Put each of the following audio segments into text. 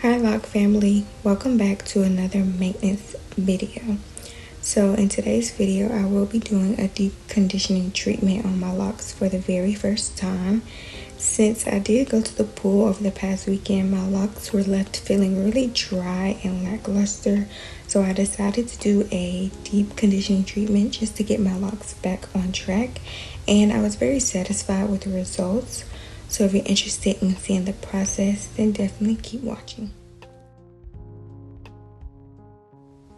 Hi Lock family, welcome back to another maintenance video. So in today's video I will be doing a deep conditioning treatment on my locks for the very first time. Since I did go to the pool over the past weekend, my locks were left feeling really dry and lackluster, so I decided to do a deep conditioning treatment just to get my locks back on track, and I was very satisfied with the results. So if you're interested in seeing the process, then definitely keep watching.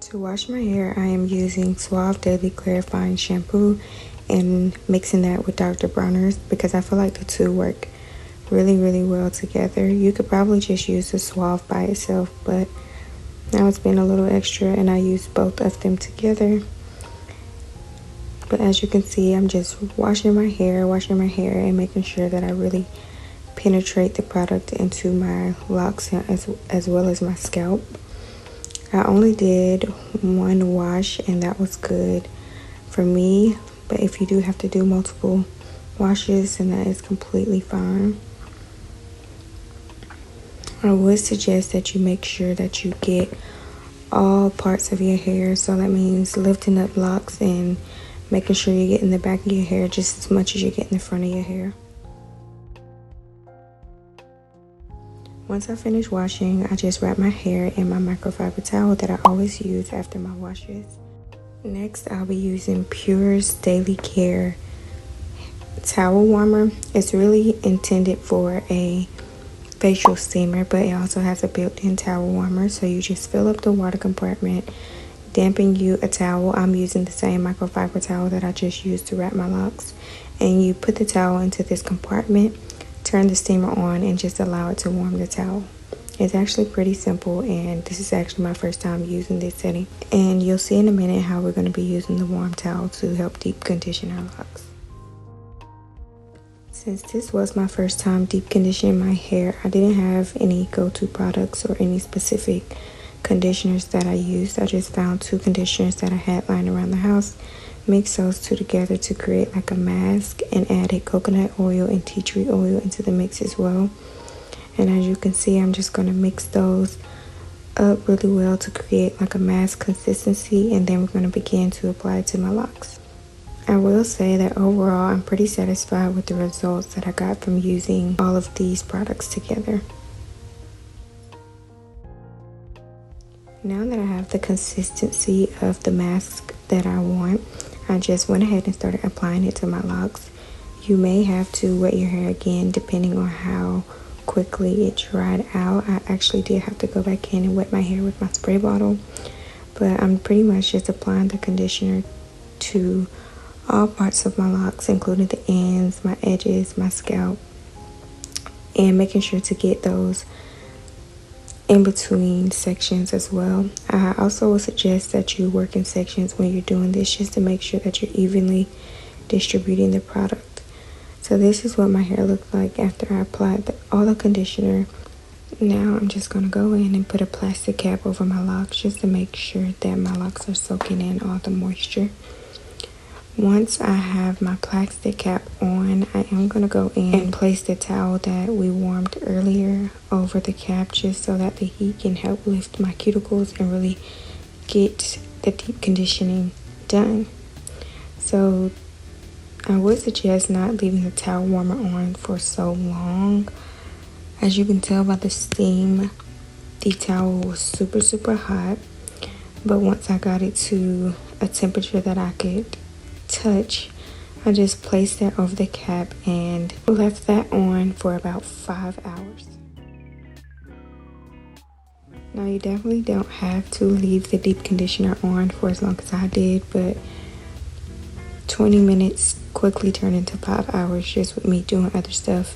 To wash my hair, I am using Suave Daily Clarifying Shampoo and mixing that with Dr. Bronner's because I feel like the two work really well together. You could probably just use the Suave by itself, but now it's been a little extra and I use both of them together. But as you can see, I'm just washing my hair and making sure that I really penetrate the product into my locks as well as my scalp. I only did one wash and that was good for me, but if you do have to do multiple washes, then that is completely fine. I would suggest that you make sure that you get all parts of your hair, so that means lifting up locks and making sure you get in the back of your hair just as much as you get in the front of your hair. Once I finish washing, I just wrap my hair in my microfiber towel that I always use after my washes. Next, I'll be using Pure's Daily Care towel warmer. It's really intended for a facial steamer, but it also has a built-in towel warmer. So you just fill up the water compartment, dampen you a towel. I'm using the same microfiber towel that I just used to wrap my locks. And you put the towel into this compartment, turn the steamer on, and just allow it to warm the towel. It's actually pretty simple, and this is actually my first time using this setting. And you'll see in a minute how we're going to be using the warm towel to help deep condition our locks. Since this was my first time deep conditioning my hair, I didn't have any go-to products or any specific conditioners that I used. I just found two conditioners that I had lying around the house, mixed those two together to create like a mask, and added coconut oil and tea tree oil into the mix as well. And as you can see, I'm just going to mix those up really well to create like a mask consistency, and then we're going to begin to apply it to my locks. I will say that overall I'm pretty satisfied with the results that I got from using all of these products together. Now that I have the consistency of the mask that I want, I just went ahead and started applying it to my locks. You may have to wet your hair again depending on how quickly it dried out. I actually did have to go back in and wet my hair with my spray bottle, but I'm pretty much just applying the conditioner to all parts of my locks, including the ends, my edges, my scalp, and making sure to get those in between sections as well. I also would suggest that you work in sections when you're doing this, just to make sure that you're evenly distributing the product. So this is what my hair looked like after I applied all the conditioner. Now I'm just going to go in and put a plastic cap over my locks just to make sure that my locks are soaking in all the moisture. Once I have my plastic cap on, I am going to go in and place the towel that we warmed earlier over the cap, just so that the heat can help lift my cuticles and really get the deep conditioning done. So I would suggest not leaving the towel warmer on for so long. As you can tell by the steam, the towel was super hot, but once I got it to a temperature that I could touch, I just placed that over the cap and left that on for about 5 hours. Now you definitely don't have to leave the deep conditioner on for as long as I did, but 20 minutes quickly turned into 5 hours just with me doing other stuff,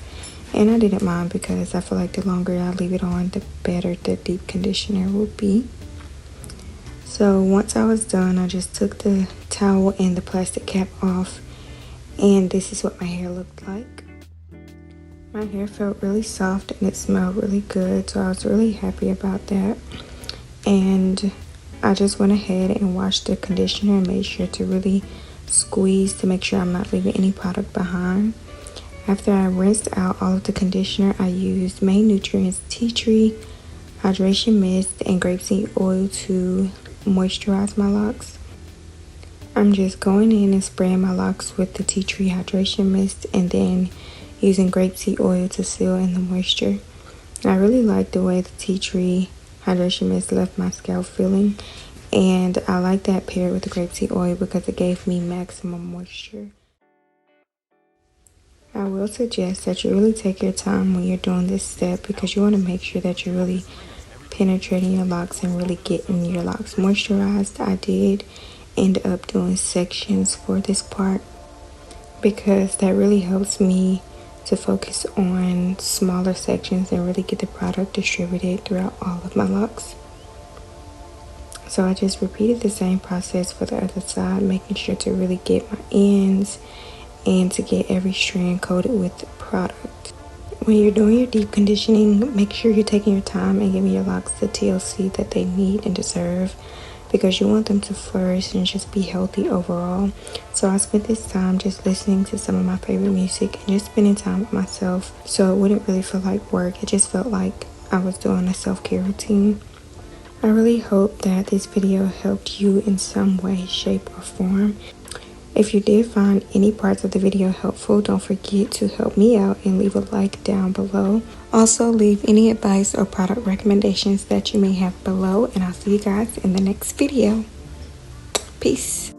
and I didn't mind because I feel like the longer I leave it on, the better the deep conditioner will be. So once I was done, I just took the towel and the plastic cap off, and this is what my hair looked like. My hair felt really soft and it smelled really good, so I was really happy about that. And I just went ahead and washed the conditioner and made sure to really squeeze to make sure I'm not leaving any product behind. After I rinsed out all of the conditioner, I used Main Nutrients Tea Tree hydration mist and grapeseed oil to moisturize my locks. I'm just going in and spraying my locks with the tea tree hydration mist and then using grapeseed oil to seal in the moisture. I really like the way the tea tree hydration mist left my scalp feeling, and I like that paired with the grapeseed oil because it gave me maximum moisture. I will suggest that you really take your time when you're doing this step because you want to make sure that you're really penetrating your locks and really getting your locks moisturized. I did end up doing sections for this part because that really helps me to focus on smaller sections and really get the product distributed throughout all of my locks. So I just repeated the same process for the other side, making sure to really get my ends and to get every strand coated with the product. When you're doing your deep conditioning, make sure you're taking your time and giving your locks the TLC that they need and deserve because you want them to flourish and just be healthy overall. So I spent this time just listening to some of my favorite music and just spending time with myself so it wouldn't really feel like work. It just felt like I was doing a self-care routine. I really hope that this video helped you in some way, shape, or form. If you did find any parts of the video helpful, don't forget to help me out and leave a like down below. Also, leave any advice or product recommendations that you may have below, and I'll see you guys in the next video. Peace.